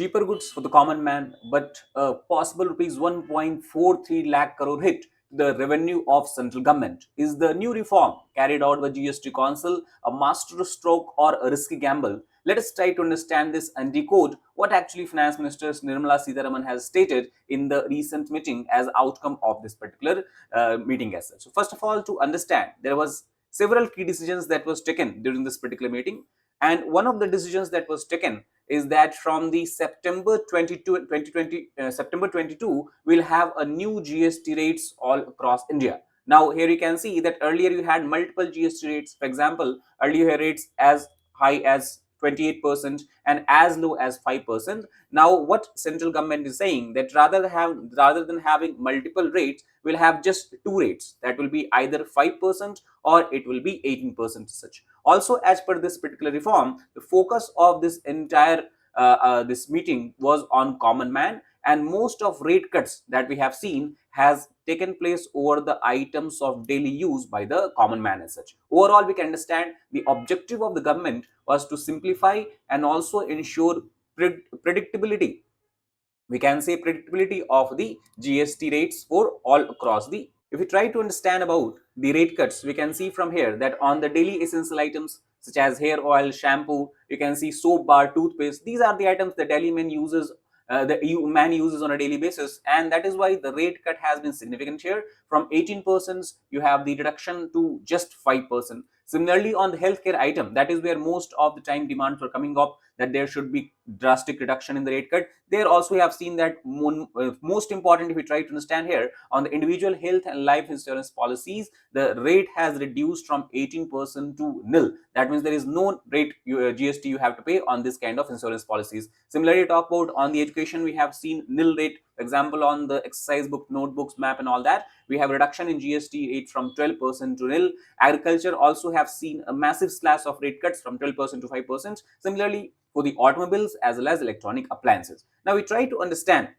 cheaper goods for the common man, but a possible rupees 1.43 lakh crore hit to the revenue of central government. Is the new reform carried out by GST Council a master stroke or a risky gamble? Let us try to understand this and decode what actually Finance Minister Nirmala Sitharaman has stated in the recent meeting as outcome of this particular meeting as such. So first of all, to understand, there was several key decisions that was taken during this particular meeting, and one of the decisions that was taken is that from the September 22, we'll have a new GST rates all across India. Now, here you can see that earlier you had multiple GST rates. For example, earlier rates as high as 28% and as low as 5%. Now, what central government is saying that rather than having multiple rates, we'll have just two rates. That will be either 5% or it will be 18% such. Also, as per this particular reform, the focus of this entire this meeting was on common man, and most of rate cuts that we have seen has taken place over the items of daily use by the common man as such. Overall, we can understand the objective of the government was to simplify and also ensure predictability. We can say predictability of the GST rates for all across the. If we try to understand about the rate cuts, we can see from here that on the daily essential items such as hair oil, shampoo, you can see soap bar, toothpaste. These are the items the daily man uses. Man uses on a daily basis, and that is why the rate cut has been significant here. From 18%, you have the reduction to just 5%. Similarly, on the healthcare item, that is where most of the time demands were coming up that there should be drastic reduction in the rate cut. There also we have seen that most important, if we try to understand here, on the individual health and life insurance policies, the rate has reduced from 18% to nil. That means there is no rate GST you have to pay on this kind of insurance policies. Similarly, talk about on the education, we have seen nil rate. For example, on the exercise book, notebooks, map and all that, we have reduction in GST rate from 12% to nil. Agriculture also have seen a massive slash of rate cuts from 12% to 5%. Similarly, for the automobiles as well as electronic appliances. Now we try to understand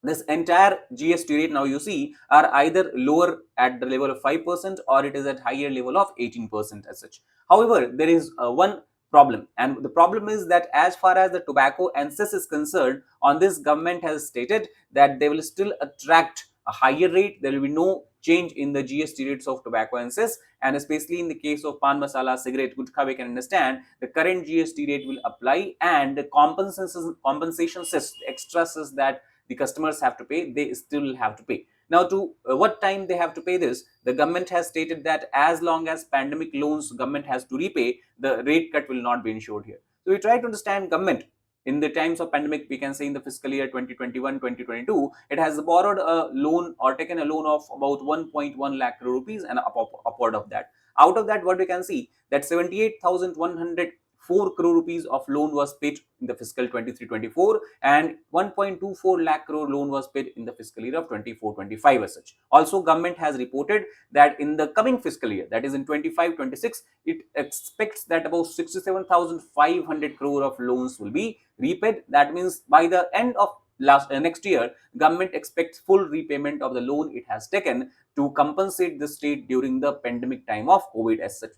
this entire GST rate. Now you see are either lower at the level of 5% or it is at higher level of 18% as such. However, there is one problem, and the problem is that as far as the tobacco and cess is concerned, on this government has stated that they will still attract a higher rate. There will be no change in the GST rates of tobacco and cess, and especially in the case of pan masala, cigarette, gutkha, we can understand the current GST rate will apply, and the compensation cess, the extra cess that the customers have to pay, they still have to pay. Now, to what time they have to pay this, the government has stated that as long as pandemic loans government has to repay, the rate cut will not be ensured here. So we try to understand government in the times of pandemic. We can say in the fiscal year 2021-2022, it has borrowed a loan or taken a loan of about 1.1 lakh crore rupees and upward of that. Out of that, what we can see that 78,104 crore rupees of loan was paid in the fiscal 23-24, and 1.24 lakh crore loan was paid in the fiscal year of 24-25 as such. Also, government has reported that in the coming fiscal year, that is in 25-26, it expects that about 67,500 crore of loans will be repaid. That means by the end of next year, government expects full repayment of the loan it has taken to compensate the state during the pandemic time of COVID as such.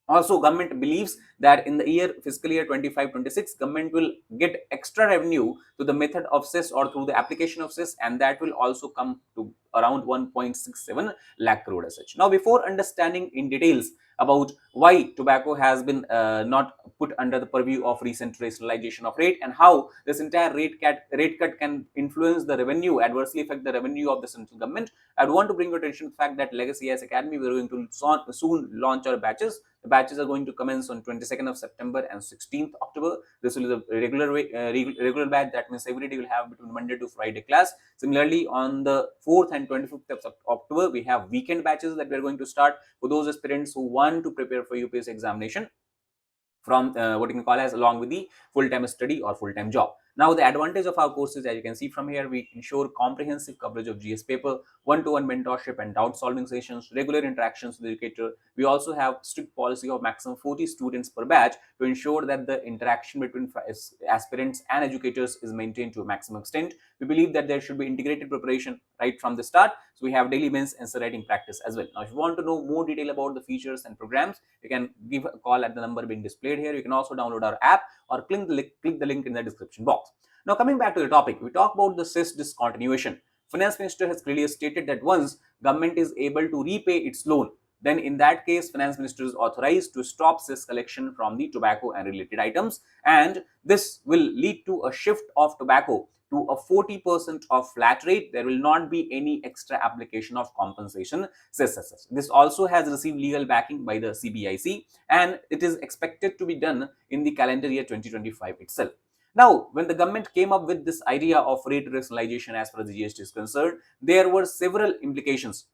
Also, government believes that in the year fiscal year 25-26, government will get extra revenue to the method of cess or through the application of cess, and that will also come to around 1.67 lakh crore as such. Now, before understanding in details about why tobacco has been not put under the purview of recent rationalization of rate, and how this entire rate cut can influence the revenue, adversely affect the revenue of the central government, I want to bring your attention to the fact that Legacy IAS Academy, we are going to soon launch our batches. The batches are going to commence on 22nd of September and 16th October. This will be the regular batch. That means every day will have between Monday to Friday class. Similarly, on the 4th and 25th of October, we have weekend batches that we are going to start for those aspirants who want to prepare for UPSC examination from what you can call as along with the full-time study or full-time job. Now, the advantage of our courses, as you can see from here, we ensure comprehensive coverage of GS paper, one-to-one mentorship and doubt-solving sessions, regular interactions with the educator. We also have strict policy of maximum 40 students per batch to ensure that the interaction between aspirants and educators is maintained to a maximum extent. We believe that there should be integrated preparation right from the start. So we have daily men's essay writing practice as well. Now, if you want to know more detail about the features and programs, you can give a call at the number being displayed here. You can also download our app or click the link in the description box. Now, coming back to the topic, we talk about the cess discontinuation. Finance Minister has clearly stated that once government is able to repay its loan, then in that case, Finance Minister is authorized to stop cess collection from the tobacco and related items, and this will lead to a shift of tobacco to a 40% of flat rate. There will not be any extra application of compensation cess. This also has received legal backing by the CBIC, and it is expected to be done in the calendar year 2025 itself. Now, when the government came up with this idea of rate rationalization as far as the GST is concerned, there were several implications.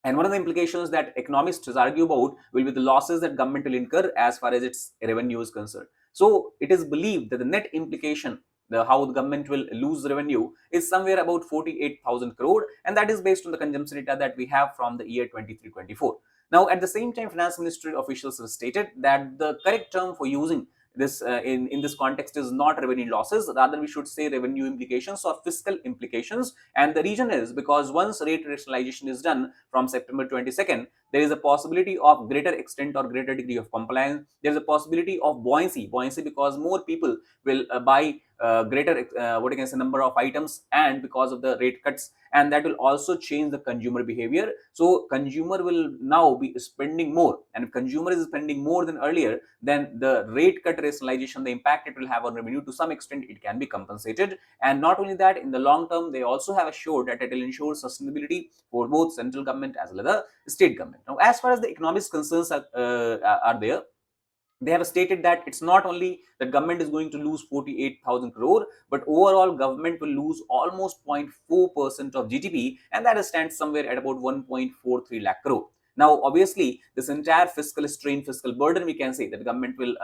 And one of the implications that economists argue about will be the losses that government will incur as far as its revenue is concerned. So it is believed that the net implication, how the government will lose revenue, is somewhere about 48,000 crore, and that is based on the consumption data that we have from the year 23-24. Now, at the same time, Finance Ministry officials have stated that the correct term for using this in this context is not revenue losses, rather we should say revenue implications or fiscal implications. And the reason is because once rate rationalization is done from September 22nd, there is a possibility of greater extent or greater degree of compliance. There is a possibility of buoyancy because more people will buy greater what you can say number of items, and because of the rate cuts, and that will also change the consumer behavior. So consumer will now be spending more, and if consumer is spending more than earlier, then the rate cut rationalization, the impact it will have on revenue, to some extent it can be compensated. And not only that, in the long term, they also have assured that it will ensure sustainability for both central government as well as the state government. Now, as far as the economic concerns are there, they have stated that it's not only the government is going to lose 48,000 crore, but overall government will lose almost 0.4% of GDP, and that stands somewhere at about 1.43 lakh crore. Now, obviously, this entire fiscal strain, fiscal burden, we can say that government will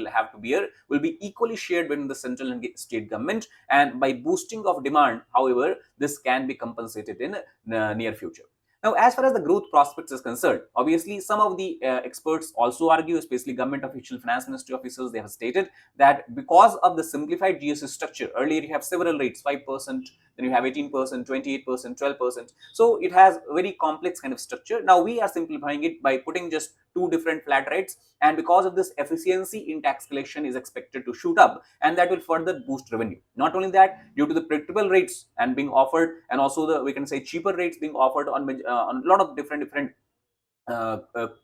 have to bear, will be equally shared between the central and state government, and by boosting of demand, however, this can be compensated in near future. Now, as far as the growth prospects is concerned, obviously some of the experts also argue, especially government official, finance ministry officials, they have stated that because of the simplified GST structure, earlier you have several rates, 5%, then you have 18%, 28%, 12%. So it has a very complex kind of structure. Now we are simplifying it by putting just two different flat rates, and because of this, efficiency in tax collection is expected to shoot up, and that will further boost revenue. Not only that, due to the predictable rates and being offered, and also the, we can say, cheaper rates being offered on a lot of different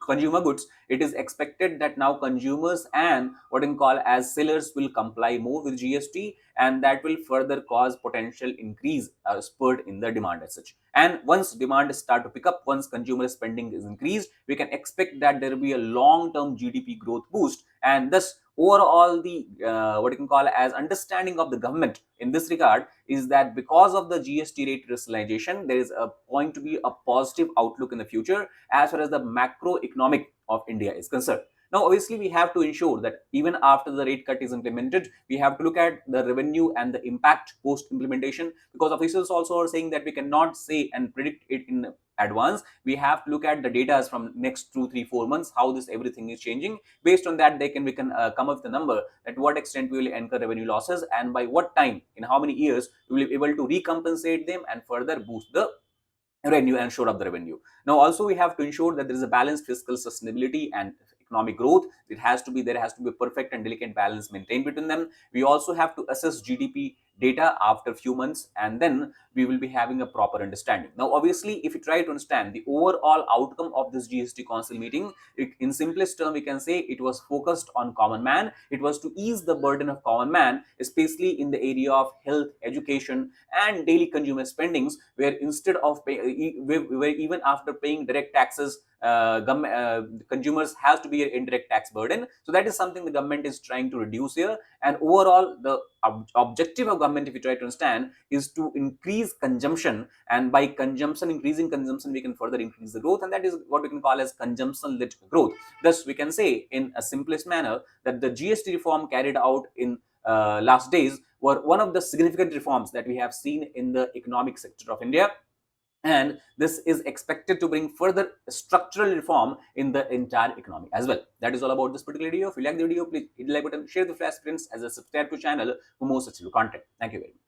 consumer goods, it is expected that now consumers and what you can call as sellers will comply more with GST, and that will further cause potential increase spurt in the demand as such. And once demand start to pick up, once consumer spending is increased, we can expect that there will be a long-term GDP growth boost, and thus overall the what you can call as understanding of the government in this regard is that because of the GST rate rationalization, there is going to be a positive outlook in the future as far as the macroeconomic of India is concerned. Now, obviously, we have to ensure that even after the rate cut is implemented, we have to look at the revenue and the impact post implementation, because officials also are saying that we cannot say and predict it in advance. We have to look at the data from next 2, 3, 4 months, how this everything is changing. Based on that, we can come up with a number at what extent we will incur revenue losses, and by what time, in how many years, we will be able to recompensate them and further boost the revenue and shore up the revenue. Now, also we have to ensure that there is a balanced fiscal sustainability and economic growth. There has to be a perfect and delicate balance maintained between them. We also have to assess GDP data after a few months, and then we will be having a proper understanding. Now, obviously, if you try to understand the overall outcome of this GST Council meeting, in simplest term, we can say it was focused on common man. It was to ease the burden of common man, especially in the area of health, education, and daily consumer spendings, where instead of where even after paying direct taxes, consumers has to be an indirect tax burden. So that is something the government is trying to reduce here. And overall, the objective of government, if you try to understand, is to increase consumption, and by increasing consumption, we can further increase the growth, and that is what we can call as consumption led growth. Thus, we can say in a simplest manner that the GST reform carried out in last days were one of the significant reforms that we have seen in the economic sector of India, and this is expected to bring further structural reform in the entire economy as well. That is all about this particular video. If you like the video, please hit the like button, share the flash screens, as a subscribe to channel for more such content. Thank you very much.